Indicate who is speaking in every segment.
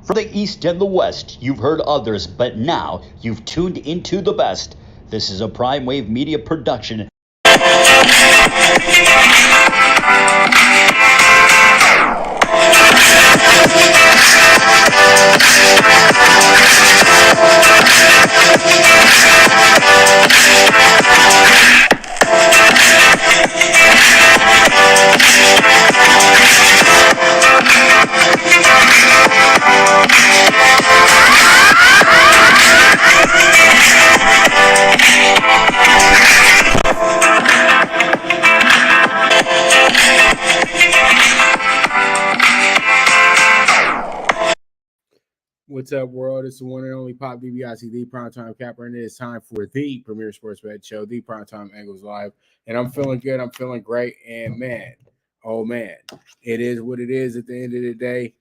Speaker 1: From the East and the West, you've heard others, but now you've tuned into the best. This is a Prime Wave Media production.
Speaker 2: What's up, world? It's the one and only Pop DiBiase, the Primetime Capper, and it is time for the premier sports bet show, the PrimeTime Angles Live. And I'm feeling good. I'm feeling great. And man, oh man, it is what it is at the end of the day.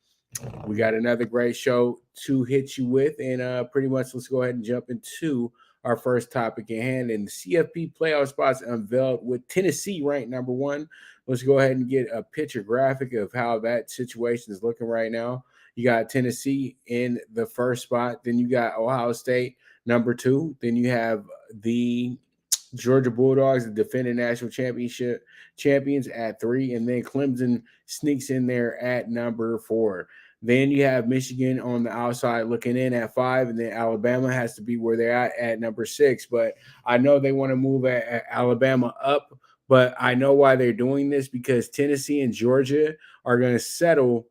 Speaker 2: We got another great show to hit you with. And pretty much let's go ahead and jump into our first topic in hand. And the CFP Playoff Spots unveiled with Tennessee ranked number one. Let's go ahead and get a picture graphic of how that situation is looking right now. You got Tennessee in the first spot. Then you got Ohio State, number two. Then you have the Georgia Bulldogs, the defending national championship champions, at three. And then Clemson sneaks in there at number four. Then you have Michigan on the outside looking in at five. And then Alabama has to be where they're at number six. But I know they want to move Alabama up. But I know why they're doing this, because Tennessee and Georgia are going to settle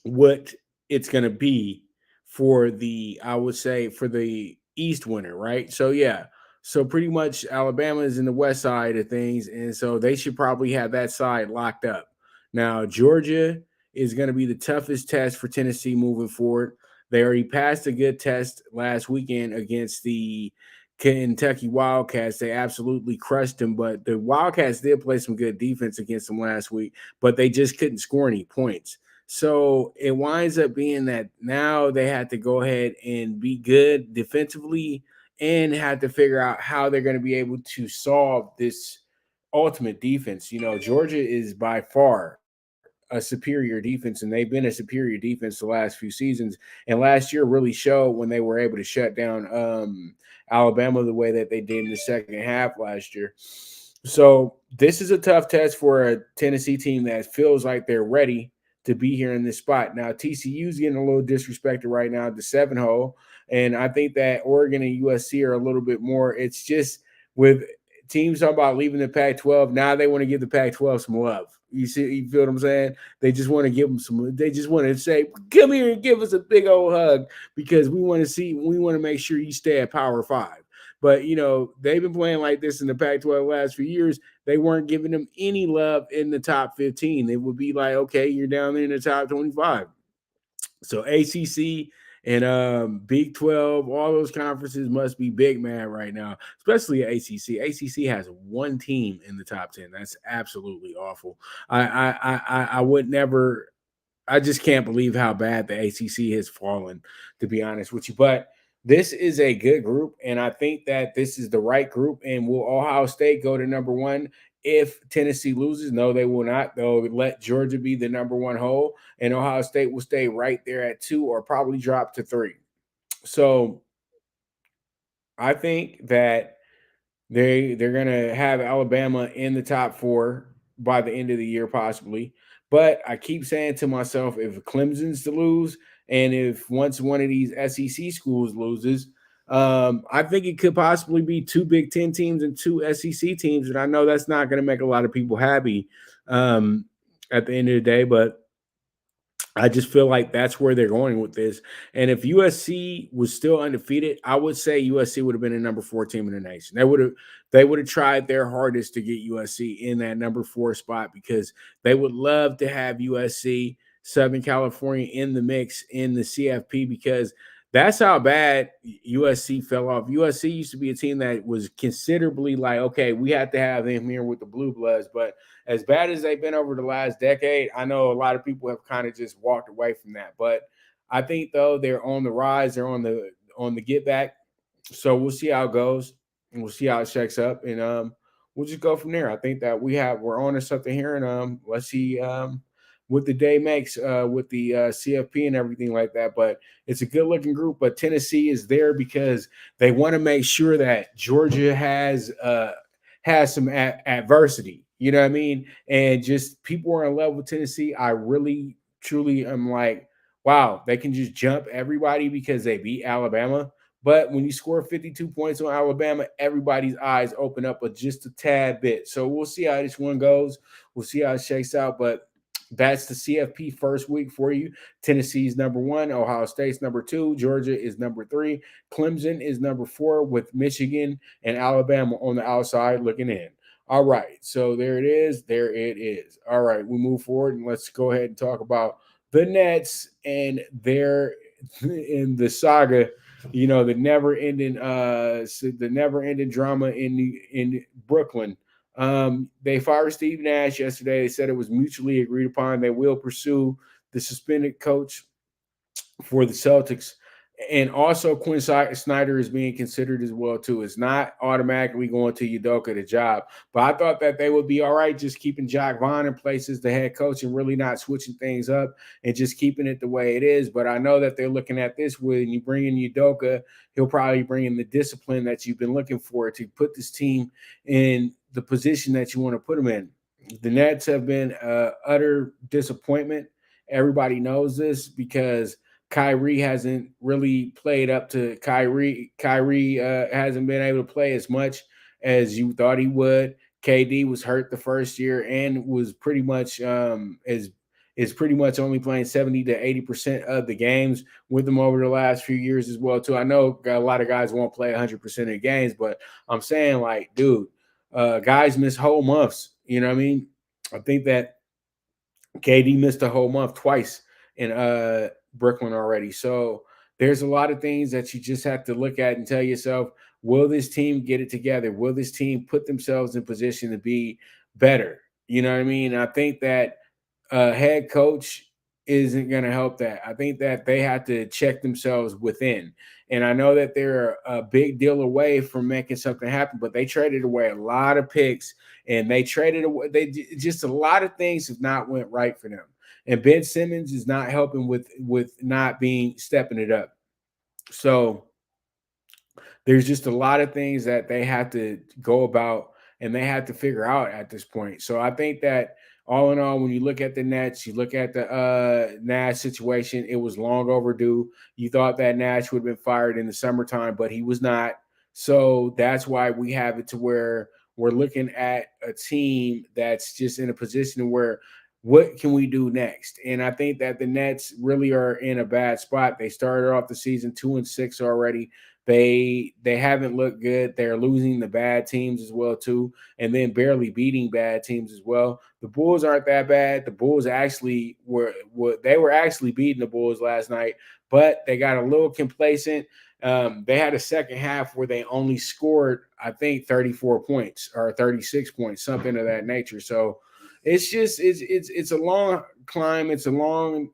Speaker 2: what it's going to be for the, I would say, for the East winner, right? So, yeah. So pretty much Alabama is in the west side of things, and so they should probably have that side locked up. Now, Georgia is going to be the toughest test for Tennessee moving forward. They already passed a good test last weekend against the Kentucky Wildcats. They absolutely crushed them, but the Wildcats did play some good defense against them last week, but they just couldn't score any points. So it winds up being that now they have to go ahead and be good defensively and have to figure out how they're going to be able to solve this ultimate defense. You know, Georgia is by far a superior defense, and they've been a superior defense the last few seasons. And last year really showed when they were able to shut down Alabama the way that they did in the second half last year. So this is a tough test for a Tennessee team that feels like they're ready to be here in this spot. Now, TCU's getting a little disrespected right now at the 7-hole, and I think that Oregon and USC are a little bit more. It's just with teams talking about leaving the Pac-12, now they want to give the Pac-12 some love. You see, you feel what I'm saying? They just want to give them some. They just want to say, "Come here and give us a big old hug," because we want to make sure you stay at Power 5. But you know, they've been playing like this in the Pac-12 last few years. They weren't giving them any love in the top 15. They would be like, "Okay, you're down there in the top 25." So ACC and Big 12, all those conferences must be big mad right now, especially ACC. ACC has one team in the top 10. That's absolutely awful. I would never. I just can't believe how bad the ACC has fallen, to be honest with you. But this is a good group, and I think that this is the right group. And will Ohio State go to number one if Tennessee loses? No, they will not. They'll let Georgia be the number one hole, and Ohio State will stay right there at two or probably drop to three. So I think that they're gonna have Alabama in the top four by the end of the year, possibly. But I keep saying to myself, if Clemson's to lose, and if once one of these SEC schools loses, I think it could possibly be two Big Ten teams and two SEC teams. And I know that's not going to make a lot of people happy at the end of the day, but I just feel like that's where they're going with this. And if USC was still undefeated, I would say USC would have been a number four team in the nation. They would have tried their hardest to get USC in that number four spot, because they would love to have USC, Southern California, in the mix in the CFP, because that's how bad USC fell off. USC used to be a team that was considerably like, okay, we have to have them here with the Blue Bloods, but as bad as they've been over the last decade, I know a lot of people have kind of just walked away from that. But I think though they're on the rise, they're on the get back. So we'll see how it goes, and we'll see how it checks up, and we'll just go from there. I think that we're on to something here, and let's see what the day makes with the CFP and everything like that. But it's a good looking group. But Tennessee is there because they want to make sure that Georgia has some adversity. You know what I mean? And just people are in love with Tennessee. I really, truly am like, wow, they can just jump everybody because they beat Alabama. But when you score 52 points on Alabama, everybody's eyes open up just a tad bit. So we'll see how this one goes. We'll see how it shakes out. But that's the CFP first week for you. Tennessee's number 1, Ohio State's number 2, Georgia is number 3, Clemson is number 4 with Michigan and Alabama on the outside looking in. All right, so there it is. There it is. All right, we move forward and let's go ahead and talk about the Nets and their in the saga, the never ending drama in Brooklyn. They fired Steve Nash yesterday. They said it was mutually agreed upon. They will pursue the suspended coach for the Celtics. And also Quinn Snyder is being considered as well, too. It's not automatically going to Udoka the job. But I thought that they would be all right just keeping Jack Vaughn in place as the head coach and really not switching things up and just keeping it the way it is. But I know that they're looking at this when you bring in Udoka, he'll probably bring in the discipline that you've been looking for to put this team in the position that you want to put them in. The Nets have been utter disappointment. Everybody knows this because Kyrie hasn't really played up to Kyrie. Kyrie hasn't been able to play as much as you thought he would. KD was hurt the first year and was pretty much is pretty much only playing 70 to 80% of the games with them over the last few years as well, too. I know a lot of guys won't play 100% of the games, but I'm saying, like, dude, guys miss whole months. You know what I mean? I think that KD missed a whole month twice in Brooklyn already. So there's a lot of things that you just have to look at and tell yourself, will this team get it together? Will this team put themselves in position to be better? You know what I mean? I think that head coach isn't going to help that. I think that they have to check themselves within. And I know that they're a big deal away from making something happen, but they traded away a lot of picks and they traded away. They just a lot of things have not went right for them. And Ben Simmons is not helping with not being stepping it up. So there's just a lot of things that they have to go about and they have to figure out at this point. So I think that all in all, when you look at the Nets, you look at the Nash situation, it was long overdue. You thought that Nash would have been fired in the summertime, but he was not. So that's why we have it to where we're looking at a team that's just in a position where what can we do next? And I think that the Nets really are in a bad spot. They started off the season 2-6 already. They haven't looked good. They're losing the bad teams as well too, and then barely beating bad teams as well. The Bulls aren't that bad. The Bulls actually were actually beating the Bulls last night, but they got a little complacent. They had a second half where they only scored, I think, 34 points or 36 points, something of that nature. So it's just it's a long climb. It's a long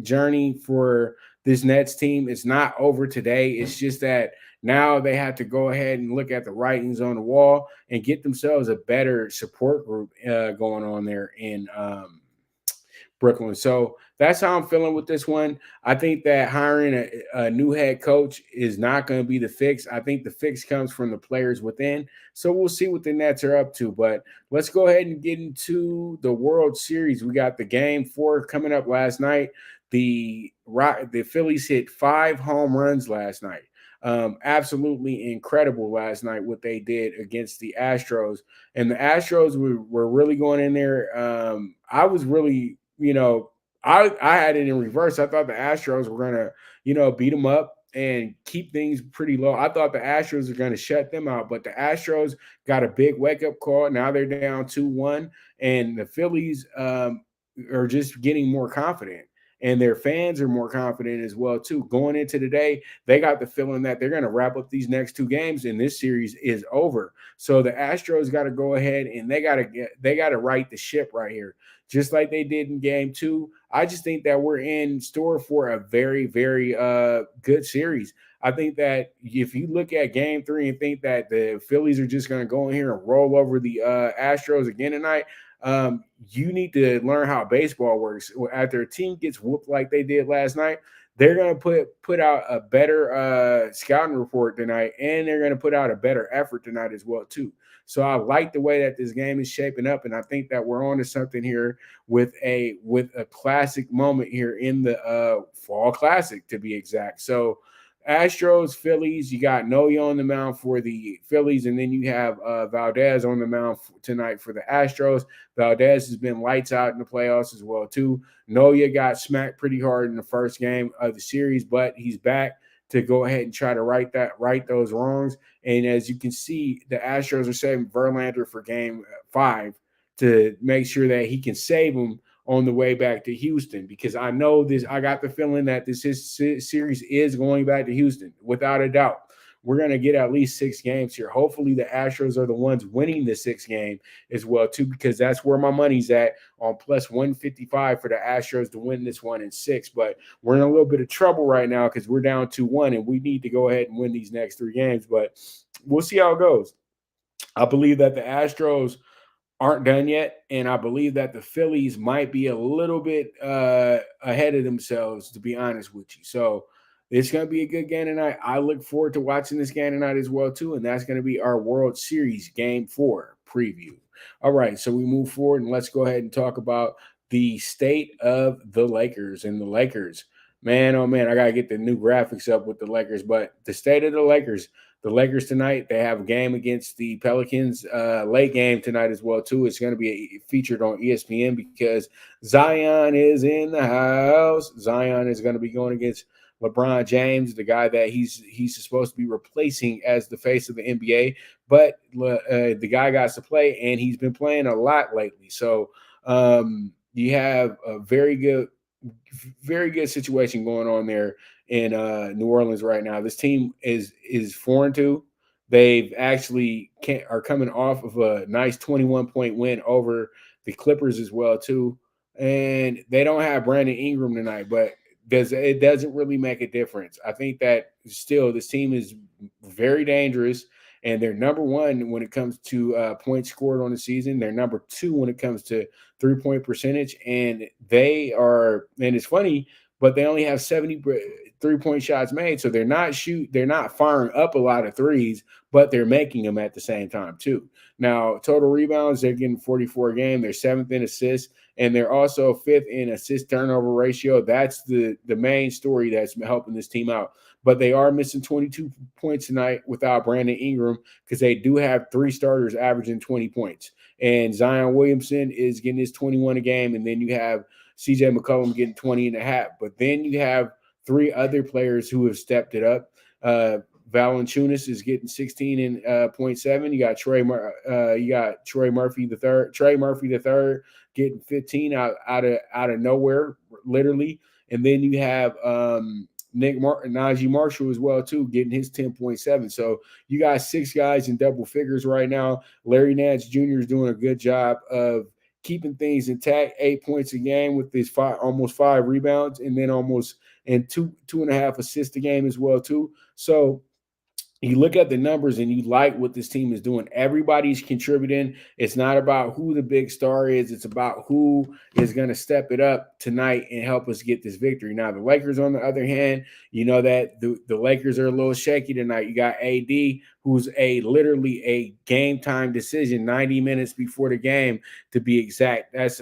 Speaker 2: journey for this Nets team. It's not over today. It's just that now they have to go ahead and look at the writings on the wall and get themselves a better support group going on there in Brooklyn. So that's how I'm feeling with this one. I think that hiring a new head coach is not going to be the fix. I think the fix comes from the players within. So we'll see what the Nets are up to. But let's go ahead and get into the World Series. We got the Game 4 coming up last night. The Phillies hit 5 home runs last night. Absolutely incredible last night what they did against the Astros. And the Astros were really going in there. I was really, I had it in reverse. I thought the Astros were going to, beat them up and keep things pretty low. I thought the Astros were going to shut them out, but the Astros got a big wake-up call. Now they're down 2-1, and the Phillies are just getting more confident. And their fans are more confident as well, too. Going into today, they got the feeling that they're going to wrap up these next 2 games and this series is over. So the Astros got to go ahead and they got to right the ship right here, just like they did in Game 2. I just think that we're in store for a very, very good series. I think that if you look at Game 3 and think that the Phillies are just going to go in here and roll over the Astros again tonight, You need to learn how baseball works. After a team gets whooped like they did last night, they're going to put out a better scouting report tonight, and they're going to put out a better effort tonight as well too. So I like the way that this game is shaping up, and I think that we're on to something here with a classic moment here in the fall classic, to be exact. So Astros, Phillies, you got Noya on the mound for the Phillies, and then you have Valdez on the mound tonight for the Astros. Valdez has been lights out in the playoffs as well too. Noya got smacked pretty hard in the first game of the series, but he's back to go ahead and try to right those wrongs. And as you can see, the Astros are saving Verlander for game 5 to make sure that he can save him on the way back to Houston, because I know this. I got the feeling that this series is going back to Houston without a doubt. We're going to get at least 6 games here. Hopefully the Astros are the ones winning the 6th game as well too, because that's where my money's at, on plus 155 for the Astros to win this one in 6. But we're in a little bit of trouble right now because we're down 2-1 and we need to go ahead and win these next 3 games. But we'll see how it goes. I believe that the Astros aren't done yet, and I believe that the Phillies might be a little bit ahead of themselves, to be honest with you. So it's going to be a good game tonight. I look forward to watching this game tonight as well too, and that's going to be our World Series Game 4 preview. All right, so we move forward, and let's go ahead and talk about the state of the Lakers. And the Lakers, man, oh man, I got to get the new graphics up with the Lakers, but the state of the Lakers – the Lakers tonight, they have a game against the Pelicans, late game tonight as well, too. It's going to be featured on ESPN because Zion is in the house. Zion is going to be going against LeBron James, the guy that he's supposed to be replacing as the face of the NBA. But the guy got to play, and he's been playing a lot lately. So you have a very good situation going on there in New Orleans right now. This team is 4-2. They've actually are coming off of a nice 21-point win over the Clippers as well too, and they don't have Brandon Ingram tonight, but it doesn't really make a difference. I think that still this team is very dangerous, and they're number 1 when it comes to points scored on the season. They're number 2 when it comes to 3-point percentage, and they are. And it's funny, but they only have 70 3-point shots made, so they're not firing up a lot of threes, but they're making them at the same time too. Now, total rebounds, they're getting 44 a game. They're 7th in assists, and they're also 5th in assist turnover ratio. That's the main story that's helping this team out. But they are missing 22 points tonight without Brandon Ingram, because they do have 3 starters averaging 20 points. And Zion Williamson is getting his 21 a game, and then you have CJ McCollum getting 20 and a half. But then you have 3 other players who have stepped it up. Valanciunas is getting 16 and 0.7. You got Trey Murphy the third getting 15 out of nowhere, literally. And then you have Najee Marshall as well too, getting his 10.7. So you got 6 guys in double figures right now. Larry Nance Jr. is doing a good job of keeping things intact. 8 points a game with his almost 5 rebounds, and then almost and 2.5 assists a game as well too. So you look at the numbers and you like what this team is doing. Everybody's contributing. It's not about who the big star is. It's about who is going to step it up tonight and help us get this victory. Now, the Lakers, on the other hand, you know that the Lakers are a little shaky tonight. You got AD, who's literally a game time decision 90 minutes before the game, to be exact. That's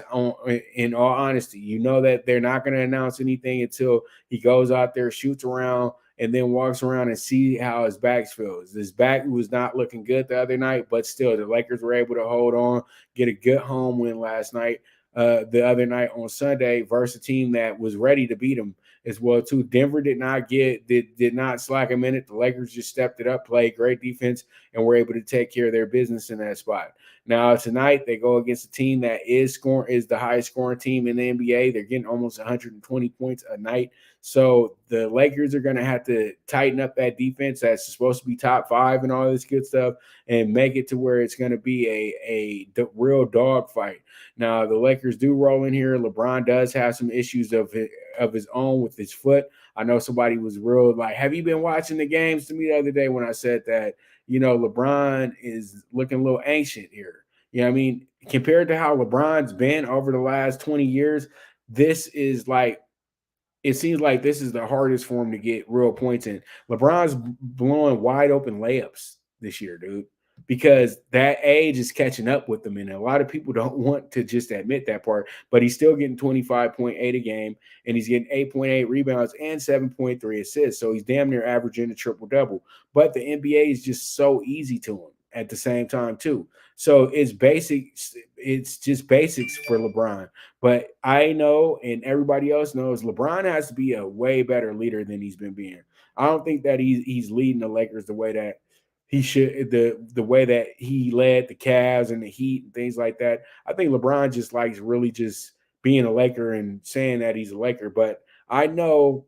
Speaker 2: in all honesty. You know that they're not going to announce anything until he goes out there, shoots around, and then walks around and see how his back feels. His back was not looking good the other night, but still, the Lakers were able to hold on, get a good home win last night, the other night on Sunday, versus a team that was ready to beat them as well too. Denver did not slack a minute. The Lakers just stepped it up, played great defense, and were able to take care of their business in that spot. Now tonight they go against a team that is the highest scoring team in the NBA. They're getting almost 120 points a night. So the Lakers are going to have to tighten up that defense that's supposed to be top 5 and all this good stuff, and make it to where it's going to be a real dog fight. Now, the Lakers do roll in here. LeBron does have some issues of his own with his foot. I know somebody was real like, have you been watching the games, to me the other day when I said that, LeBron is looking a little ancient here. You know what I mean? Compared to how LeBron's been over the last 20 years, this is like it seems like this is the hardest for him to get real points in. LeBron's blowing wide open layups this year, dude, because that age is catching up with him. And a lot of people don't want to just admit that part, but he's still getting 25.8 a game, and he's getting 8.8 rebounds and 7.3 assists. So he's damn near averaging a triple double. But the NBA is just so easy to him at the same time, too. So it's basics, it's just basics for LeBron. But I know, and everybody else knows, LeBron has to be a way better leader than he's been being. I don't think that he's leading the Lakers the way that he should, the way that he led the Cavs and the Heat and things like that. I think LeBron just likes really just being a Laker and saying that he's a Laker. But I know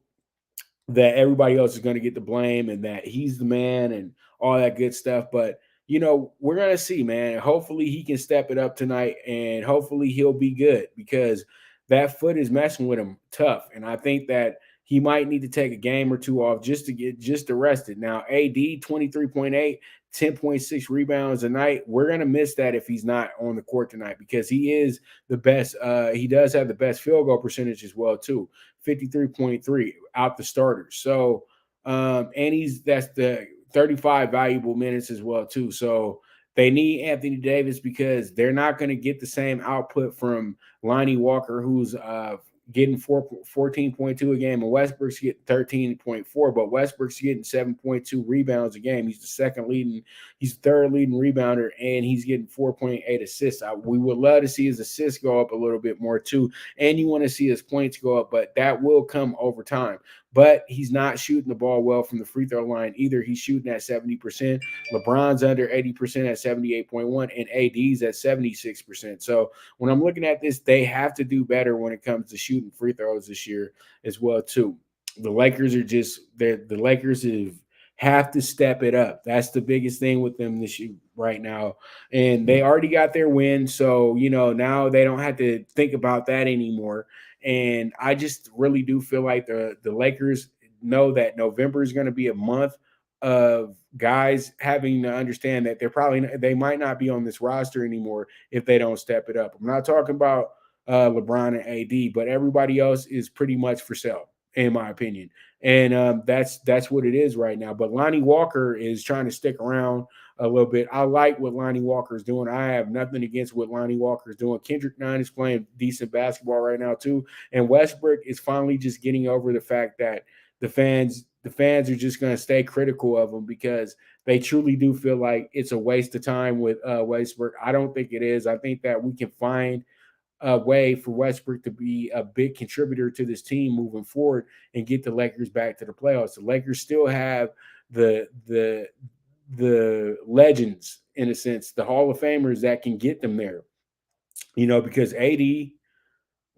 Speaker 2: that everybody else is going to get the blame and that he's the man and all that good stuff. But, we're going to see, man. Hopefully he can step it up tonight, and hopefully he'll be good, because that foot is messing with him tough. And I think that he might need to take a game or two off just to get just arrested. Now, AD 23.8, 10.6 rebounds a night. We're going to miss that if he's not on the court tonight, because he is the best. He does have the best field goal percentage as well, too. 53.3 out the starters. So, and that's the 35 valuable minutes as well, too. So they need Anthony Davis, because they're not going to get the same output from Lonnie Walker, who's getting 14.2 a game, and Westbrook's getting 13.4, but Westbrook's getting 7.2 rebounds a game. He's the third leading rebounder, and he's getting 4.8 assists. We would love to see his assists go up a little bit more too, and you want to see his points go up, but that will come over time. But he's not shooting the ball well from the free throw line either. He's shooting at 70%. LeBron's under 80% at 78.1, and AD's at 76%. So when I'm looking at this, they have to do better when it comes to shooting free throws this year as well, too. The Lakers are just the Lakers have to step it up. That's the biggest thing with them this year right now. And they already got their win. So, now they don't have to think about that anymore. And I just really do feel like the Lakers know that November is going to be a month of guys having to understand that they might not be on this roster anymore if they don't step it up. I'm not talking about LeBron and AD, but everybody else is pretty much for sale, in my opinion. And that's what it is right now. But Lonnie Walker is trying to stick around a little bit. I like what Lonnie Walker is doing. I have nothing against what Lonnie Walker is doing. Kendrick Nunn is playing decent basketball right now too, and Westbrook is finally just getting over the fact that the fans are just going to stay critical of him, because they truly do feel like it's a waste of time with Westbrook. I don't think it is. I think that we can find a way for Westbrook to be a big contributor to this team moving forward and get the Lakers back to the playoffs. The Lakers still have the legends, in a sense, the Hall of Famers that can get them there, because AD,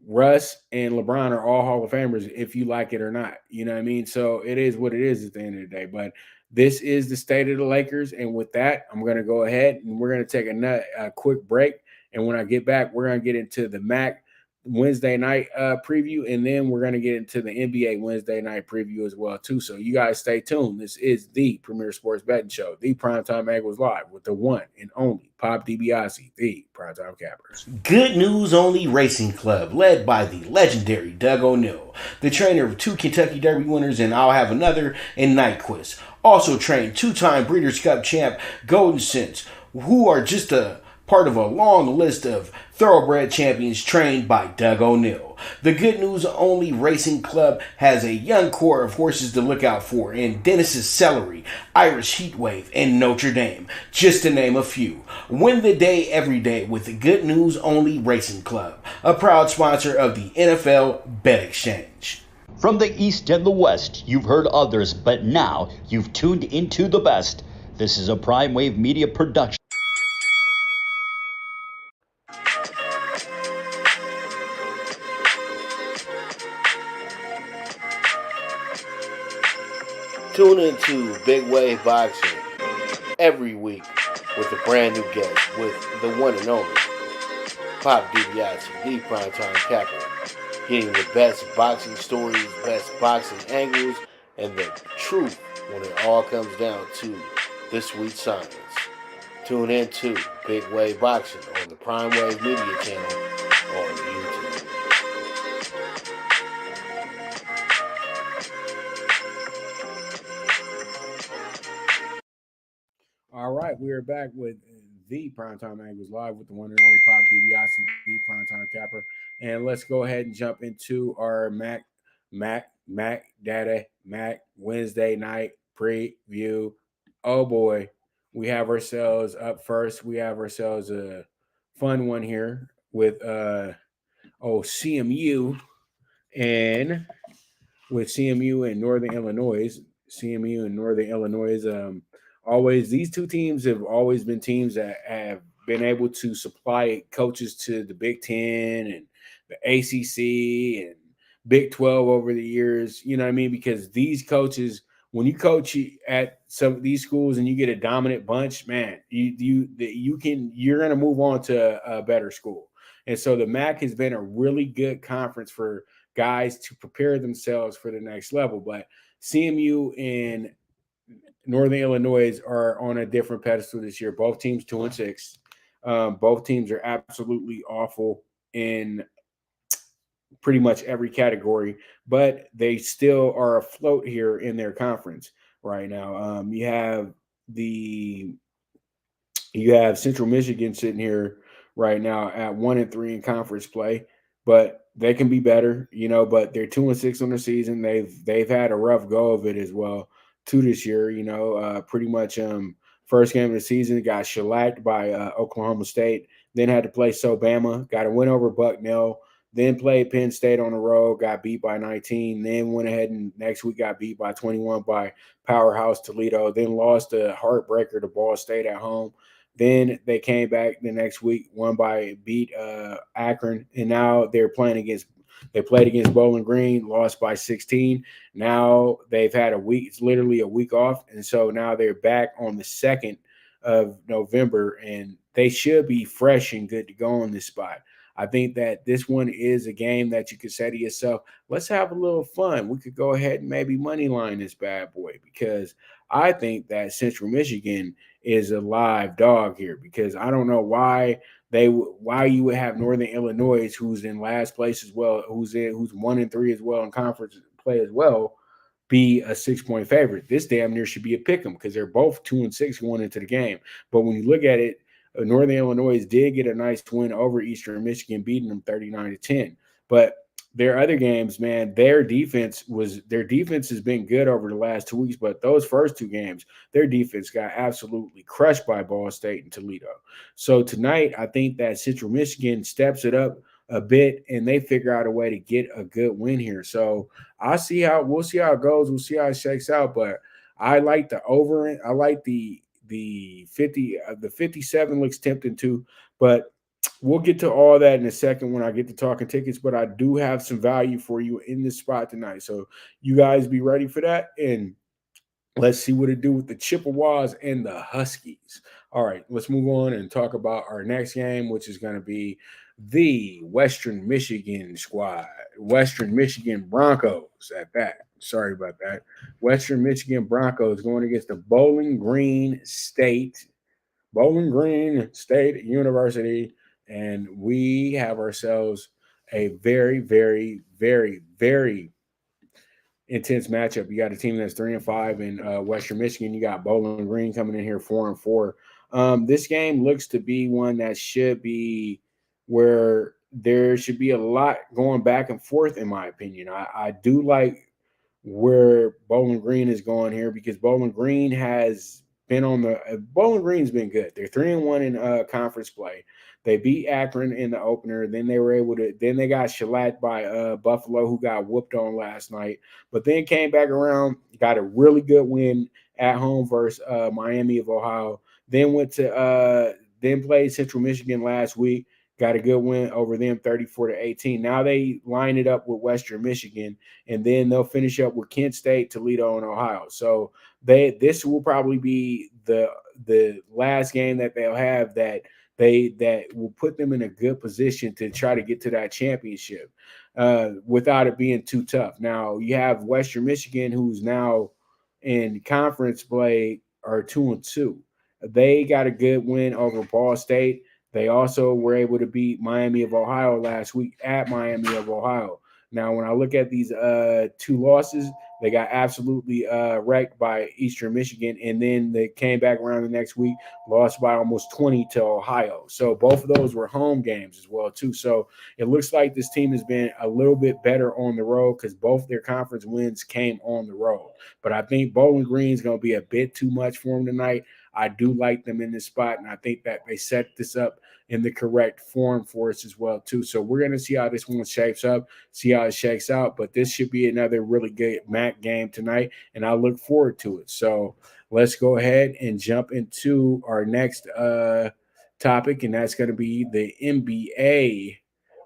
Speaker 2: Russ, and LeBron are all Hall of Famers, if you like it or not. You know what I mean? So it is what it is at the end of the day. But this is the state of the Lakers. And with that, I'm going to go ahead and we're going to take a quick break. And when I get back, we're going to get into the MAC Wednesday night preview, and then we're going to get into the NBA Wednesday night preview as well too. So you guys stay tuned. This is the Premier Sports Betting Show, the PrimeTime Angles Live, with the one and only Pop DiBiase, the PrimeTime Cappers.
Speaker 3: Good News Only Racing Club, led by the legendary Doug O'Neill, the trainer of 2 Kentucky Derby winners, and I'll have another in Nyquist. Also trained 2-time Breeders' Cup champ Golden Sense, who are just a part of a long list of thoroughbred champions trained by Doug O'Neill. The Good News Only Racing Club has a young core of horses to look out for in Dennis's Celery, Irish Heatwave, and Notre Dame, just to name a few. Win the day every day with the Good News Only Racing Club, a proud sponsor of the NFL Bet Exchange.
Speaker 1: From the East and the West, you've heard others, but now you've tuned into the best. This is a Prime Wave Media production.
Speaker 3: Tune into Big Wave Boxing every week with a brand new guest with the one and only Pop DiBiase, the PrimeTime Capper, getting the best boxing stories, best boxing angles, and the truth when it all comes down to the sweet science. Tune in to Big Wave Boxing on the Prime Wave Media channel on YouTube.
Speaker 2: All right, we are back with the PrimeTime Angles live with the one and only Pop DiBiase, the PrimeTime Capper. And let's go ahead and jump into our Mac Wednesday night preview. Oh boy, we have ourselves up first. We have ourselves a fun one here with CMU and with CMU and Northern Illinois. CMU and Northern Illinois. Always these two teams have always been teams that have been able to supply coaches to the Big Ten and the ACC and Big 12 over the years. You know what I mean? Because these coaches, when you coach at some of these schools and you get a dominant bunch, man, you're gonna move on to a better school. And so the MAC has been a really good conference for guys to prepare themselves for the next level. But CMU and Northern Illinois are on a different pedestal this year. Both teams 2-6. Both teams are absolutely awful in pretty much every category, but they still are afloat here in their conference right now. You have Central Michigan sitting here right now at 1-3 in conference play, but they can be better, but they're 2-6 on the season. They've had a rough go of it as well too this year. Pretty much first game of the season got shellacked by Oklahoma State, then had to play Sobama, got a win over Bucknell, then played Penn State on the road, got beat by 19, then went ahead and next week got beat by 21 by powerhouse Toledo, then lost a heartbreaker to Ball State at home. Then they came back the next week, beat Akron, and now they played against Bowling Green, lost by 16. Now they've had a week, it's literally a week off, and so now they're back on the 2nd of November, and they should be fresh and good to go on this spot. I think that this one is a game that you could say to yourself, let's have a little fun. We could go ahead and maybe money line this bad boy, because I think that Central Michigan is a live dog here, because I don't know why you would have Northern Illinois, who's in last place as well, who's 1-3 as well in conference play as well, be a 6-point favorite. This damn near should be a pick 'em, because they're both 2-6 going into the game. But when you look at it, Northern Illinois did get a nice win over Eastern Michigan, beating them 39-10. But their other games, man, their defense has been good over the last 2 weeks. But those first two games, their defense got absolutely crushed by Ball State and Toledo. So tonight, I think that Central Michigan steps it up a bit and they figure out a way to get a good win here. So we'll see how it goes. We'll see how it shakes out. But I like the over. I like the 50. The 57 looks tempting too, but we'll get to all that in a second when I get to talking tickets. But I do have some value for you in this spot tonight, so you guys be ready for that. And let's see what it do with the Chippewas and the Huskies. All right, let's move on and talk about our next game, which is going to be the Western Michigan squad, Western Michigan Broncos at that. Sorry about that. Western Michigan Broncos going against the Bowling Green State University. And we have ourselves a very, very, very, very intense matchup. You got a team that's 3-5 in Western Michigan. You got Bowling Green coming in here 4-4. This game looks to be one that should be where there should be a lot going back and forth, in my opinion. I do like where Bowling Green is going here, because Bowling Green has been Bowling Green's been good. They're 3-1 in conference play. They beat Akron in the opener. Then they got shellacked by Buffalo, who got whooped on last night, but then came back around, got a really good win at home versus Miami of Ohio. Then then played Central Michigan last week, got a good win over them 34-18. Now they line it up with Western Michigan, and then they'll finish up with Kent State, Toledo, and Ohio. So this will probably be the last game that they'll have that will put them in a good position to try to get to that championship without it being too tough. Now you have Western Michigan, who's now in conference play, are 2-2. They got a good win over Ball State. They also were able to beat Miami of Ohio last week at Miami of Ohio. Now, when I look at these two losses, they got absolutely wrecked by Eastern Michigan, and then they came back around the next week, lost by almost 20 to Ohio. So both of those were home games as well, too. So it looks like this team has been a little bit better on the road because both their conference wins came on the road. But I think Bowling Green is going to be a bit too much for them tonight. I do like them in this spot, and I think that they set this up in the correct form for us as well, too. So we're going to see how this one shapes up, see how it shakes out. But this should be another really good MAC game tonight, and I look forward to it. So let's go ahead and jump into our next topic, and that's going to be the NBA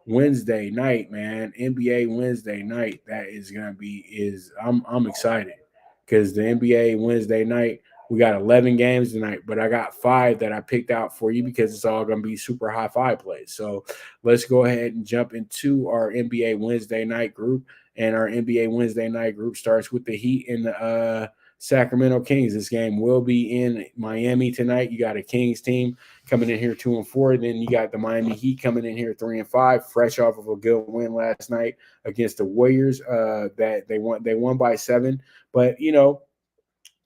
Speaker 2: Wednesday night, man. NBA Wednesday night. That is going to be I'm excited because the NBA Wednesday night, we got 11 games tonight, but I got 5 that I picked out for you because it's all going to be super high five plays. So let's go ahead and jump into our NBA Wednesday night group. And our NBA Wednesday night group starts with the Heat and the Sacramento Kings. This game will be in Miami tonight. You got a Kings team coming in here 2-4. Then you got the Miami Heat coming in here 3-5, fresh off of a good win last night against the Warriors. That they won by 7. But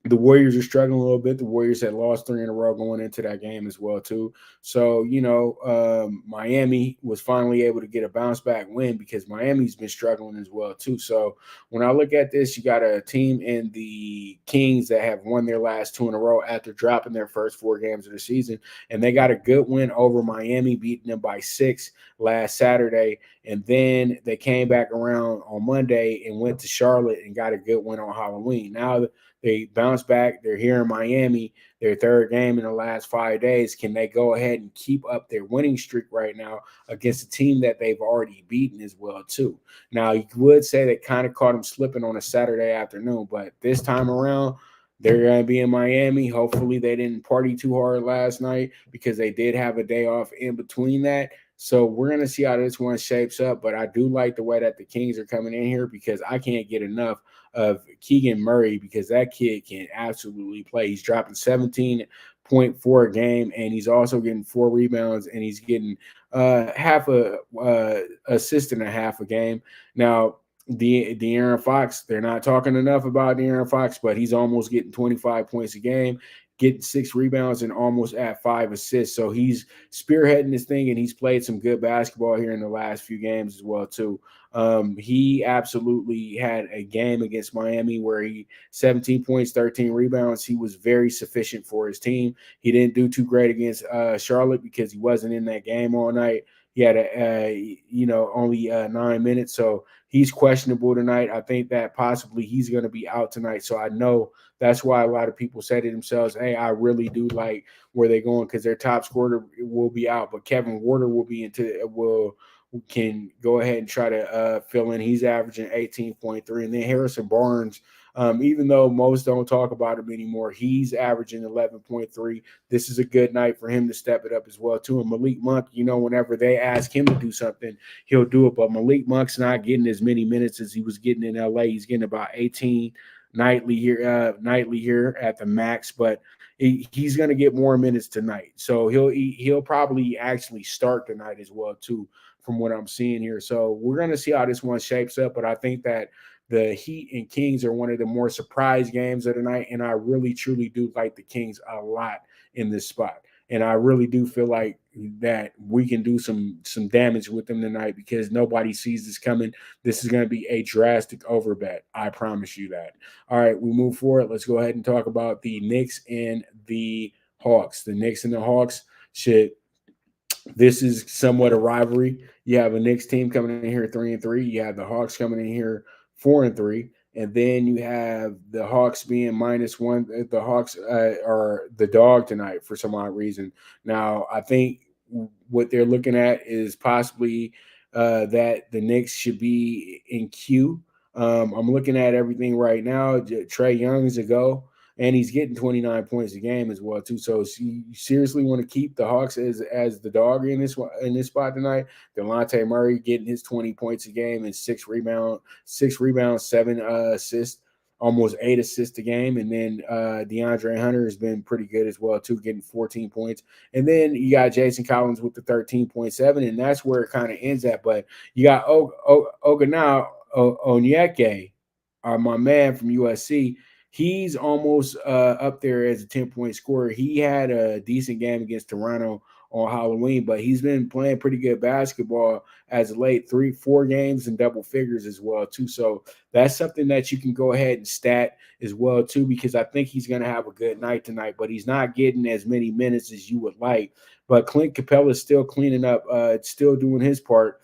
Speaker 2: the Warriors are struggling a little bit. The Warriors had lost 3 in a row going into that game as well, too. So, Miami was finally able to get a bounce back win because Miami's been struggling as well, too. So when I look at this, you got a team in the Kings that have won their last 2 in a row after dropping their first 4 games of the season. And they got a good win over Miami, beating them by 6 last Saturday. And then they came back around on Monday and went to Charlotte and got a good win on Halloween. Now they bounce back. They're here in Miami, their 3rd game in the last 5 days. Can they go ahead and keep up their winning streak right now against a team that they've already beaten as well, too? Now, you would say they kind of caught them slipping on a Saturday afternoon, but this time around, they're going to be in Miami. Hopefully, they didn't party too hard last night because they did have a day off in between that. So we're going to see how this one shapes up, but I do like the way that the Kings are coming in here because I can't get enough of Keegan Murray because that kid can absolutely play. He's dropping 17.4 a game, and he's also getting 4 rebounds, and he's getting half a assist and a half a game. Now, De'Aaron Fox, they're not talking enough about De'Aaron Fox, but he's almost getting 25 points a game, getting 6 rebounds and almost at 5 assists. So he's spearheading this thing, and he's played some good basketball here in the last few games as well, too. He absolutely had a game against Miami where he 17 points, 13 rebounds. He was very sufficient for his team. He didn't do too great against Charlotte because he wasn't in that game all night. He had only 9 minutes, so he's questionable tonight. I think that possibly he's going to be out tonight. So I know that's why a lot of people say to themselves, "Hey, I really do like where they're going because their top scorer will be out, but Kevin Warder can go ahead and try to fill in. He's averaging 18.3, and then Harrison Barnes." Even though most don't talk about him anymore, he's averaging 11.3. This is a good night for him to step it up as well, too. And Malik Monk, whenever they ask him to do something, he'll do it. But Malik Monk's not getting as many minutes as he was getting in LA. He's getting about 18 nightly here at the max, but he's going to get more minutes tonight. So he'll probably actually start tonight as well, too, from what I'm seeing here. So we're going to see how this one shapes up, but I think that the Heat and Kings are one of the more surprise games of the night, and I really, truly do like the Kings a lot in this spot. And I really do feel like that we can do some damage with them tonight because nobody sees this coming. This is going to be a drastic overbet. I promise you that. All right, we move forward. Let's go ahead and talk about the Knicks and the Hawks. The Knicks and the Hawks this is somewhat a rivalry. You have a Knicks team coming in here 3-3. You have the Hawks coming in here 4-3. And then you have the Hawks being -1. The Hawks are the dog tonight for some odd reason. Now, I think what they're looking at is possibly that the Knicks should be in Q. I'm looking at everything right now. Trae Young's a go, and he's getting 29 points a game as well, too. So you seriously want to keep the Hawks as the dog in this spot tonight. Delonte Murray getting his 20 points a game and 6 rebounds, 7 assists. almost 8 assists a game. And then DeAndre Hunter has been pretty good as well, too, getting 14 points. And then you got Jason Collins with the 13.7, and that's where it kind of ends at. But you got Ogana Onyeke, my man from USC. He's almost up there as a 10-point scorer. He had a decent game against Toronto on Halloween, but he's been playing pretty good basketball as of late, 3-4 games in double figures as well, too. So that's something that you can go ahead and stat as well, too, because I think he's going to have a good night tonight, but he's not getting as many minutes as you would like. But Clint Capella is still cleaning up, still doing his part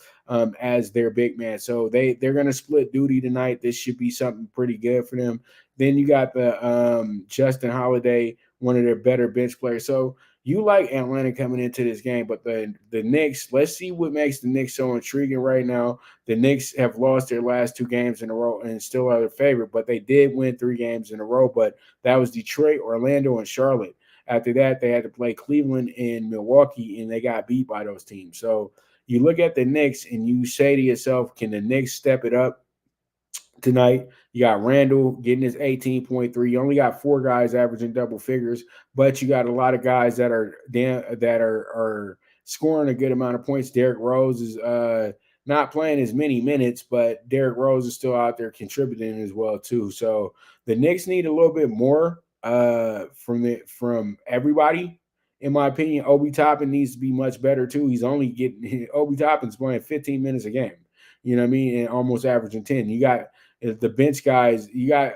Speaker 2: as their big man. So they're going to split duty tonight. This should be something pretty good for them. Then you got the Justin Holiday, one of their better bench players. So you like Atlanta coming into this game, but the Knicks, let's see what makes the Knicks so intriguing right now. The Knicks have lost their last 2 games in a row and still are their favorite, but they did win 3 games in a row, but that was Detroit, Orlando, and Charlotte. After that, they had to play Cleveland and Milwaukee, and they got beat by those teams. So you look at the Knicks and you say to yourself, can the Knicks step it up tonight? You got Randall getting his 18.3. You only got 4 guys averaging double figures, but you got a lot of guys that are scoring a good amount of points. Derrick Rose is not playing as many minutes, but Derrick Rose is still out there contributing as well too. So the Knicks need a little bit more from everybody. In my opinion, Obi Toppin needs to be much better too. He's only getting Obi Toppin's playing 15 minutes a game. You know what I mean? And almost averaging 10. You got the bench guys, you got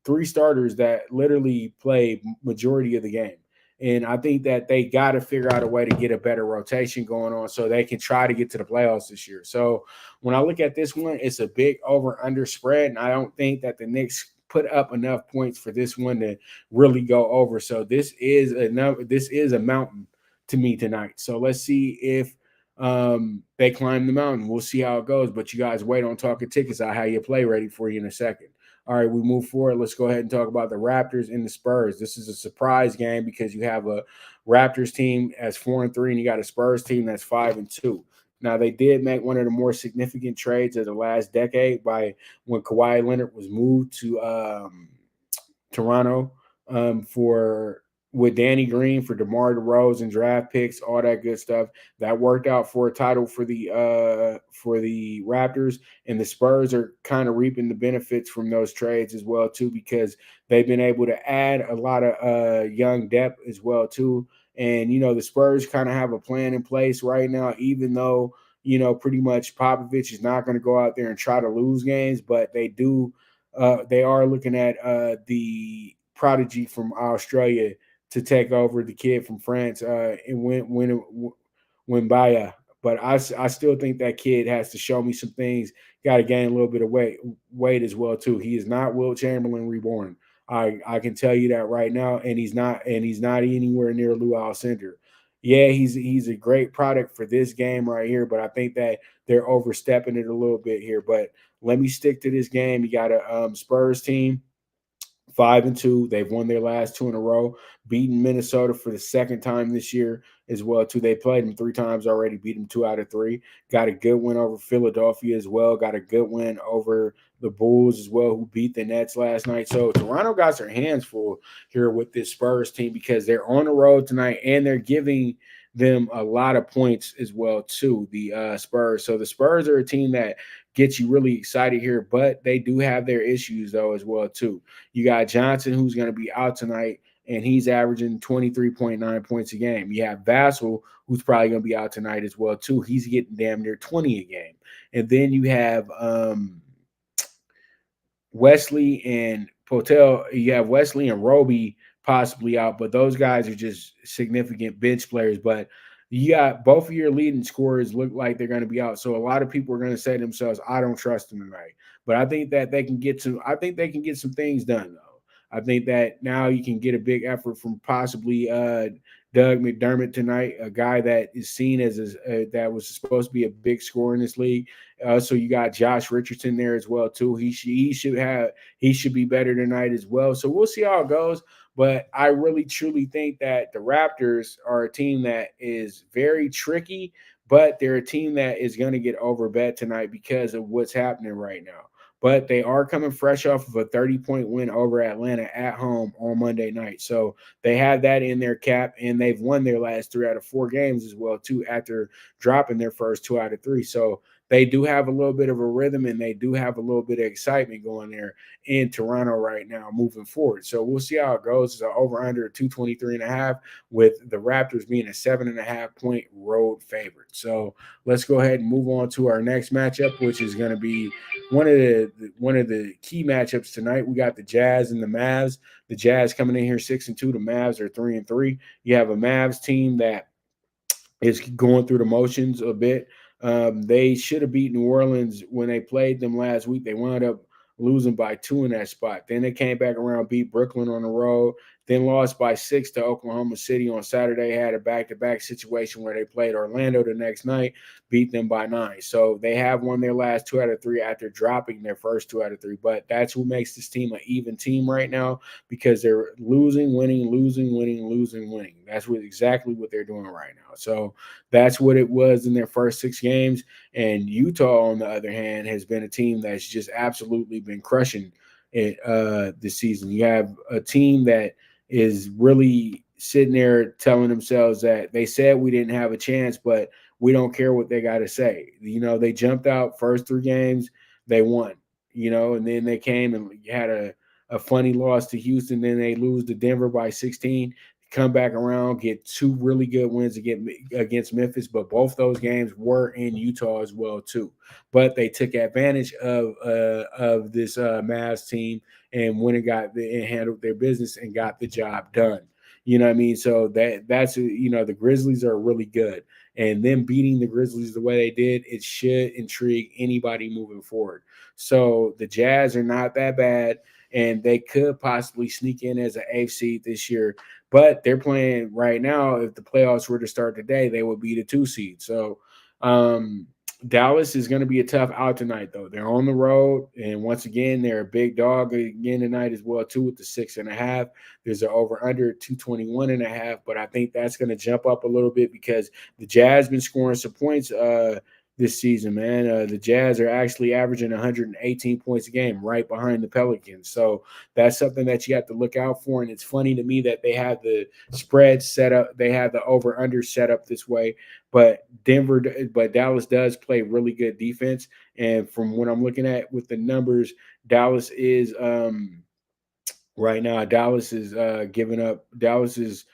Speaker 2: 3 starters that literally play majority of the game. And I think that they got to figure out a way to get a better rotation going on so they can try to get to the playoffs this year. So when I look at this one, it's a big over-under spread, and I don't think that the Knicks put up enough points for this one to really go over. So this is a mountain to me tonight. So let's see if they climb the mountain. We'll see how it goes. But you guys wait on Talkin Tickets. I'll have your play ready for you in a second. All right, we move forward. Let's go ahead and talk about the Raptors and the Spurs. This is a surprise game because you have a Raptors team as 4-3, and you got a Spurs team that's 5-2. Now, they did make one of the more significant trades of the last decade by when Kawhi Leonard was moved to Toronto for with Danny Green for DeMar DeRozan, draft picks, all that good stuff. That worked out for a title for the Raptors, and the Spurs are kind of reaping the benefits from those trades as well too, because they've been able to add a lot of young depth as well too. And the Spurs kind of have a plan in place right now, even though pretty much Popovich is not going to go out there and try to lose games, but they do. They are looking at the prodigy from Australia to take over, the kid from France, and win Baya. But I still think that kid has to show me some things. Got to gain a little bit of weight as well too. He is not Wilt Chamberlain reborn. I can tell you that right now, and he's not anywhere near Lou Alcindor. Yeah, he's a great product for this game right here, but I think that they're overstepping it a little bit here. But let me stick to this game. You got a Spurs team 5-2. They've won their last 2 in a row, beaten Minnesota for the second time this year as well too. They played them 3 times already, beat them 2 out of 3. Got a good win over Philadelphia as well. Got a good win over the Bulls as well, who beat the Nets last night. So Toronto got their hands full here with this Spurs team because they're on the road tonight and they're giving them a lot of points as well too, the Spurs. So the Spurs are a team that gets you really excited here, but they do have their issues though as well too. You got Johnson, who's going to be out tonight, and he's averaging 23.9 points a game. You have Vassell, who's probably going to be out tonight as well too. He's getting damn near 20 a game. And then you have Wesley and Potel. You have Wesley and Roby possibly out, but those guys are just significant bench players. But you got both of your leading scorers look like they're going to be out. So a lot of people are going to say to themselves, I don't trust them tonight. But I think that they can get some things done though. I think that now you can get a big effort from possibly Doug McDermott tonight, a guy that is seen as that was supposed to be a big scorer in this league. So you got Josh Richardson there as well too. He should be better tonight as well. So we'll see how it goes. But I really truly think that the Raptors are a team that is very tricky, but they're a team that is going to get overbet tonight because of what's happening right now. but they are coming fresh off of a 30-point win over Atlanta at home on Monday night. So they have that in their cap, and they've won their last 3 out of 4 games as well, too, after dropping their first 2 out of 3. So they do have a little bit of a rhythm, and they do have a little bit of excitement going there in Toronto right now moving forward. So we'll see how it goes. It's an over-under 223.5, with the Raptors being a 7.5-point road favorite. So let's go ahead and move on to our next matchup, which is going to be one of the key matchups tonight. We got the Jazz and the Mavs. The Jazz coming in here 6-2. The Mavs are 3-3. You have a Mavs team that is going through the motions a bit. They should have beat New Orleans when they played them last week. They wound up losing by 2 in that spot. Then they came back around, beat Brooklyn on the road, then lost by 6 to Oklahoma City on Saturday. Had a back-to-back situation where they played Orlando the next night, beat them by 9. So they have won their last 2 out of 3 after dropping their first 2 out of 3. But that's what makes this team an even team right now, because they're losing, winning, losing, winning, losing, winning. That's exactly what they're doing right now. So that's what it was in their first 6 games. And Utah, on the other hand, has been a team that's just absolutely been crushing it this season. You have a team that is really sitting there telling themselves that they said we didn't have a chance, but we don't care what they got to say. They jumped out first 3 games, they won, and then they came and had a funny loss to Houston. Then they lose to Denver by 16. Come back around, get 2 really good wins against Memphis, but both those games were in Utah as well too. But they took advantage of this Mavs team and went and handled their business and got the job done. You know what I mean? So that's the Grizzlies are really good, and them beating the Grizzlies the way they did, it should intrigue anybody moving forward. So the Jazz are not that bad, and they could possibly sneak in as an 8th seed this year. But they're playing right now. If the playoffs were to start today, they would be the 2 seed. So Dallas is going to be a tough out tonight, though. They're on the road, and once again, they're a big dog again tonight as well, too, with the 6.5. There's an over-under 221.5, but I think that's going to jump up a little bit because the Jazz been scoring some points this season, man. The Jazz are actually averaging 118 points a game, right behind the Pelicans. So that's something that you have to look out for. And it's funny to me that they have the spread set up, they have the over/under set up this way. But Dallas does play really good defense. And from what I'm looking at with the numbers, Dallas is right now, Dallas is giving up. Dallas is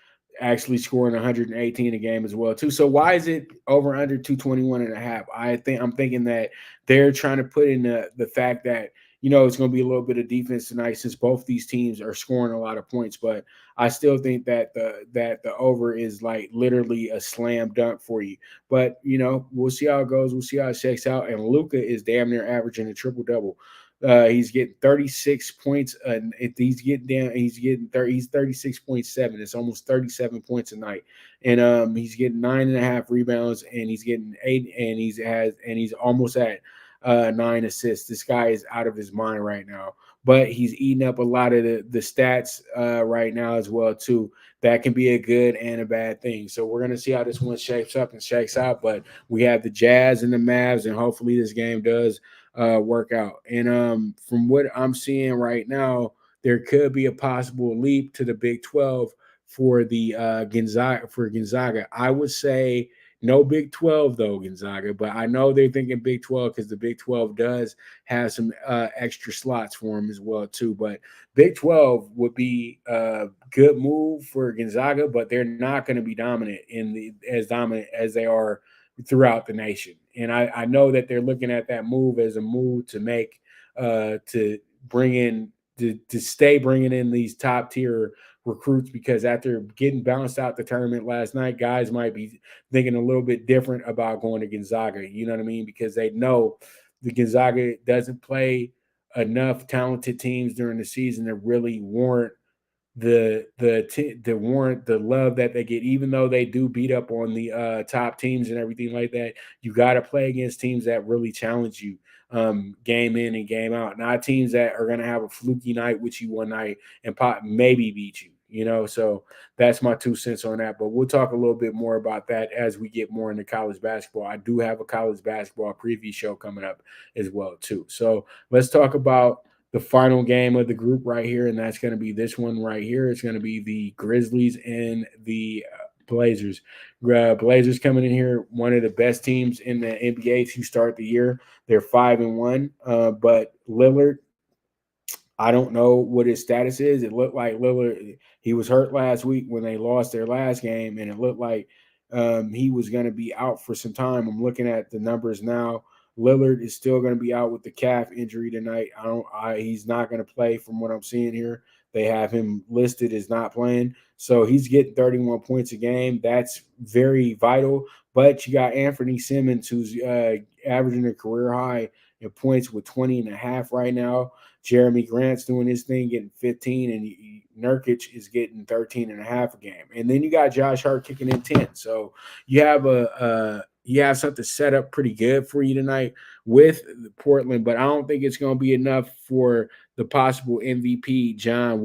Speaker 2: actually scoring 118 a game as well too. So why is it over under 221.5? I'm thinking that they're trying to put in the fact that it's going to be a little bit of defense tonight, since both these teams are scoring a lot of points. But I still think that the over is like literally a slam dunk for you. But we'll see how it goes. We'll see how it shakes out. And Luka is damn near averaging a triple double. He's getting 36 points. If he's getting down, he's 36.7. It's almost 37 points a night, and he's getting 9.5 rebounds, and he's getting 8, and he's almost at 9 assists. This guy is out of his mind right now, but he's eating up a lot of the stats right now as well too. That can be a good and a bad thing. So we're gonna see how this one shapes up and shakes out. But we have the Jazz and the Mavs, and hopefully this game does work out. And from what I'm seeing right now, there could be a possible leap to the Big 12 for the Gonzaga. I would say no Big 12 though, Gonzaga, but I know they're thinking Big 12 because the Big 12 does have some extra slots for them as well too. But Big 12 would be a good move for Gonzaga, but they're not going to be dominant as dominant as they are throughout the nation. And I know that they're looking at that move as a move to make to bring in to stay bringing in these top tier recruits, because after getting bounced out the tournament last night, guys might be thinking a little bit different about going to Gonzaga. You know what I mean? Because they know the Gonzaga doesn't play enough talented teams during the season to really warrant the warrant the love that they get, even though they do beat up on the top teams and everything like that. You got to play against teams that really challenge you game in and game out, not teams that are going to have a fluky night with you one night and maybe beat you. So that's my 2 cents on that. But we'll talk a little bit more about that as we get more into college basketball. I do have a college basketball preview show coming up as well, too. So let's talk about the final game of the group right here, and that's going to be this one right here. It's going to be the Grizzlies and the Blazers. Blazers coming in here, one of the best teams in the NBA to start the year. They're 5-1, but Lillard, I don't know what his status is. It looked like Lillard, he was hurt last week when they lost their last game, and it looked like he was going to be out for some time. I'm looking at the numbers now. Lillard is still going to be out with the calf injury tonight. He's not going to play from what I'm seeing here. They have him listed as not playing. So he's getting 31 points a game. That's very vital. But you got Anthony Simmons, who's averaging a career high in points with 20.5 right now. Jeremy Grant's doing his thing, getting 15, and Nurkic is getting 13.5 a game. And then you got Josh Hart kicking in 10. So you have something set up pretty good for you tonight with Portland, but I don't think it's going to be enough for the possible MVP Ja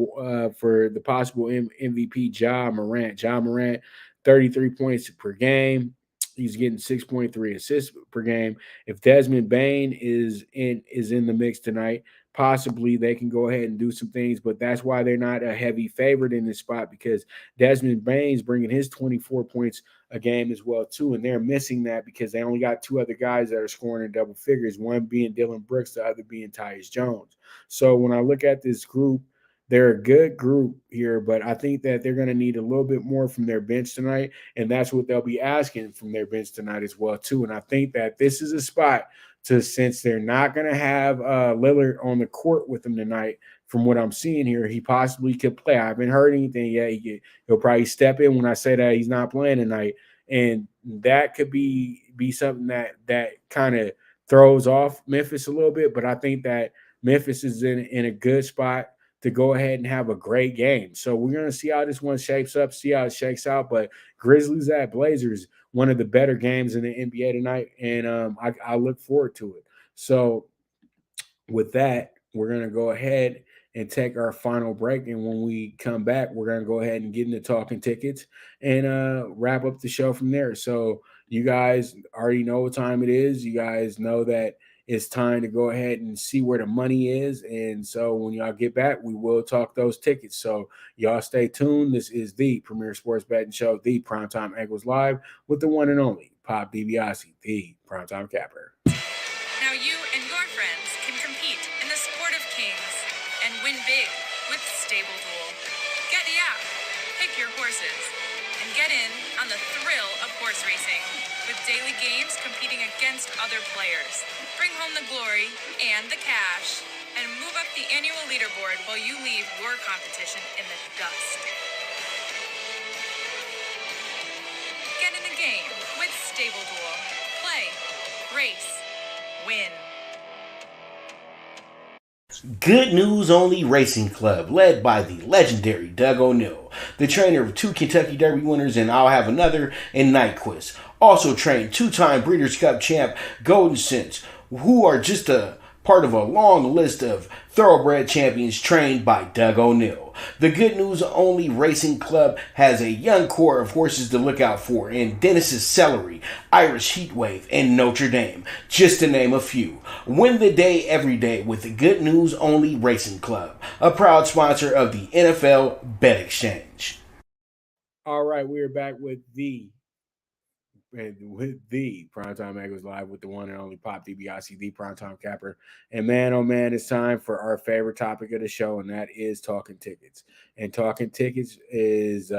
Speaker 2: Morant. Ja Morant, 33 points per game. He's getting 6.3 assists per game. If Desmond Bane is in the mix tonight, possibly they can go ahead and do some things, but that's why they're not a heavy favorite in this spot, because Desmond Bane's bringing his 24 points a game as well too, and they're missing that because they only got two other guys that are scoring in double figures, one being Dylan Brooks, the other being Tyus Jones. So when I look at this group, they're a good group here, but I think that they're going to need a little bit more from their bench tonight, and that's what they'll be asking from their bench tonight as well too. And I think that this is a spot since they're not going to have Lillard on the court with them tonight, from what I'm seeing here, he possibly could play. I haven't heard anything yet. He'll probably step in when I say that he's not playing tonight, and that could be something that kind of throws off Memphis a little bit. But I think that Memphis is in a good spot to go ahead and have a great game. So we're going to see how this one shapes up, see how it shakes out. But Grizzlies at Blazers, one of the better games in the NBA tonight, and I look forward to it. So with that, we're going to go ahead and take our final break. And when we come back, we're going to go ahead and get into talking tickets and wrap up the show from there. So you guys already know what time it is. You guys know that it's time to go ahead and see where the money is. And so when y'all get back, we will talk those tickets. So y'all stay tuned. This is the Premier Sports Betting Show, the PrimeTime Angles Live, with the one and only Pop DiBiase, the Primetime Capper.
Speaker 4: Now you and your friends can compete in the sport of kings and win big with Stable Duel. Get the app, pick your horses, and get in on the thrill of horse racing with daily games competing against other players. Bring home the glory and the cash, and move up the annual leaderboard while you leave your competition in the dust. Get in the game with Stable Duel. Play, race, win.
Speaker 3: Good News Only Racing Club, led by the legendary Doug O'Neill, the trainer of 2 Kentucky Derby winners, and I'll have another in Nyquist. Also trained 2-time Breeders' Cup champ Golden Sense, who are just a part of a long list of thoroughbred champions trained by Doug O'Neill. The Good News Only Racing Club has a young core of horses to look out for in Dennis's Celery, Irish Heatwave, and Notre Dame, just to name a few. Win the day every day with the Good News Only Racing Club, a proud sponsor of the NFL Bet Exchange.
Speaker 2: All right, we're back with the Primetime Angles Live with the one and only Pop DiBiase, the Primetime Capper. And man, oh man, it's time for our favorite topic of the show, and that is talking tickets. And talking tickets is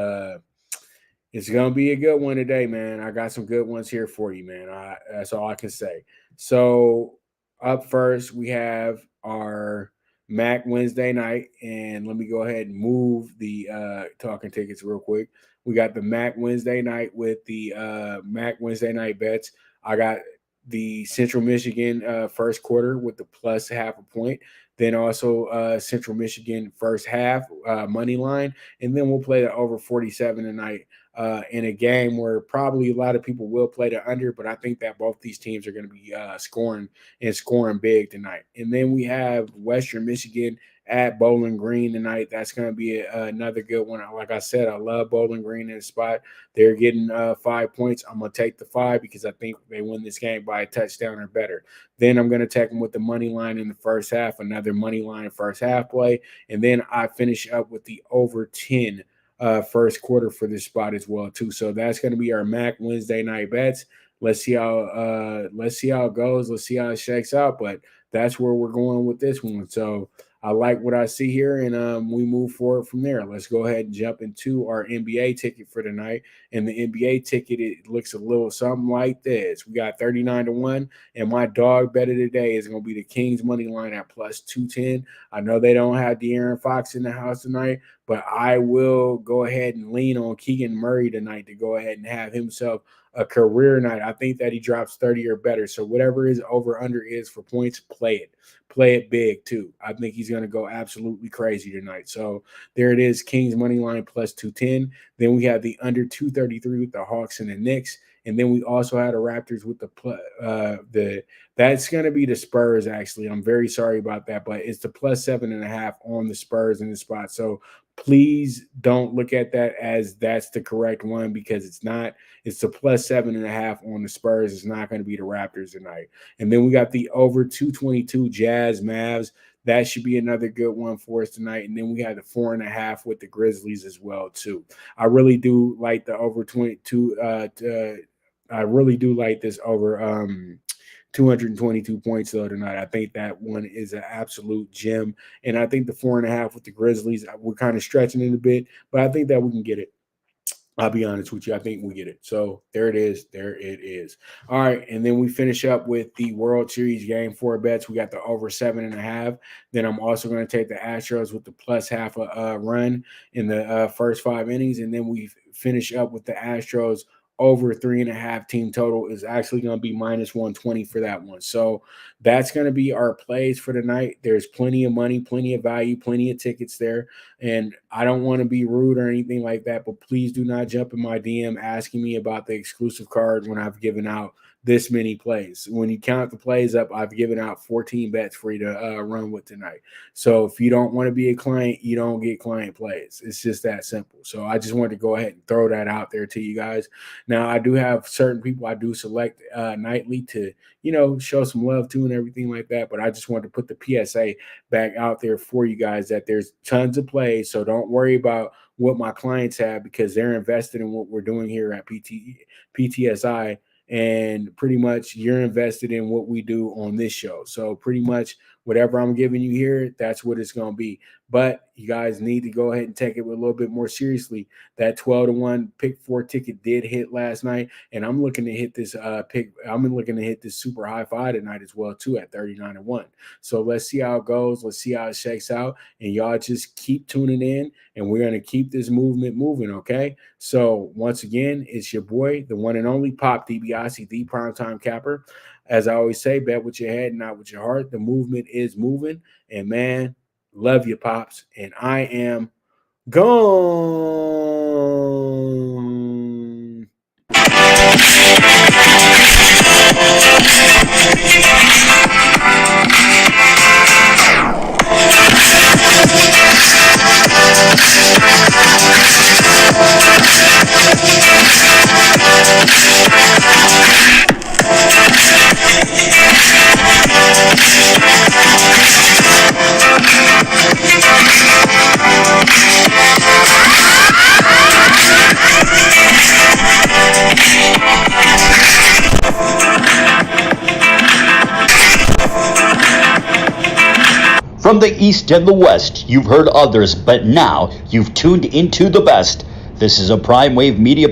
Speaker 2: it's gonna be a good one today, man. I got some good ones here for you, man. That's all I can say. So up first, we have our Mac Wednesday night, and let me go ahead and move the talking tickets real quick. We got the Mac Wednesday night with the Mac Wednesday night bets. I got the Central Michigan first quarter with the plus half a point. Then also Central Michigan first half money line. And then we'll play the over 47 tonight in a game where probably a lot of people will play the under, but I think that both these teams are going to be scoring big tonight. And then we have Western Michigan at Bowling Green tonight. That's going to be another good one. Like I said, I love Bowling Green in the spot. They're getting 5 points. I'm going to take the 5 because I think they win this game by a touchdown or better. Then I'm going to take them with the money line in the first half, another money line first half play. And then I finish up with the over 10 first quarter for this spot as well too. So that's going to be our MAC Wednesday night bets. Let's see how it goes. Let's see how it shakes out. But that's where we're going with this one. So I like what I see here, and we move forward from there. Let's go ahead and jump into our NBA ticket for tonight. And the NBA ticket, it looks a little something like this. We got 39-1, and my dog bet of the day is going to be the Kings money line at plus 210. I know they don't have De'Aaron Fox in the house tonight, but I will go ahead and lean on Keegan Murray tonight to go ahead and have himself a career night. I think that he drops 30 or better. So whatever his over-under is for points, play it. Play it big, too. I think he's going to go absolutely crazy tonight. So there it is, Kings money line plus 210. Then we have the under 233 with the Hawks and the Knicks. And then we also had the Raptors with that's going to be the Spurs, actually. I'm very sorry about that, but it's the plus 7.5 on the Spurs in the spot. So please don't look at that as that's the correct one because it's not. It's the plus 7.5 on the Spurs. It's not going to be the Raptors tonight. And then we got the over 222 Jazz Mavs. That should be another good one for us tonight. And then we have the 4.5 with the Grizzlies as well, too. I really do like the over 22. I really do like this over 222 points, though, tonight. I think that one is an absolute gem. And I think the 4.5 with the Grizzlies, we're kind of stretching it a bit, but I think that we can get it. I'll be honest with you. I think we get it. So there it is. There it is. All right. And then we finish up with the World Series game 4 bets. We got the over 7.5. Then I'm also going to take the Astros with the plus half a run in the first 5 innings. And then we finish up with the Astros over 3.5 team total is actually going to be minus 120 for that one. So that's going to be our plays for tonight. There's plenty of money, plenty of value, plenty of tickets there. And I don't want to be rude or anything like that, but please do not jump in my DM asking me about the exclusive card when I've given out this many plays. When you count the plays up, I've given out 14 bets for you to run with tonight. So if you don't want to be a client, you don't get client plays. It's just that simple. So I just wanted to go ahead and throw that out there to you guys. Now, I do have certain people I do select nightly to, show some love to and everything like that. But I just wanted to put the PSA back out there for you guys that there's tons of plays. So don't worry about what my clients have because they're invested in what we're doing here at PTSI. And pretty much you're invested in what we do on this show. So pretty much whatever I'm giving you here, that's what it's going to be. But you guys need to go ahead and take it a little bit more seriously. That 12-1 pick 4 ticket did hit last night. And I'm looking to hit this I'm looking to hit this super high 5 tonight as well, too, at 39-1. So let's see how it goes. Let's see how it shakes out. And y'all just keep tuning in. And we're going to keep this movement moving, okay? So once again, it's your boy, the one and only Pop DiBiase, the Primetime Capper. As I always say, bet with your head, not with your heart. The movement is moving. And, man, love you, Pops. And I am gone.
Speaker 1: From the East and the West, you've heard others, but now you've tuned into the best. This is a Prime Wave Media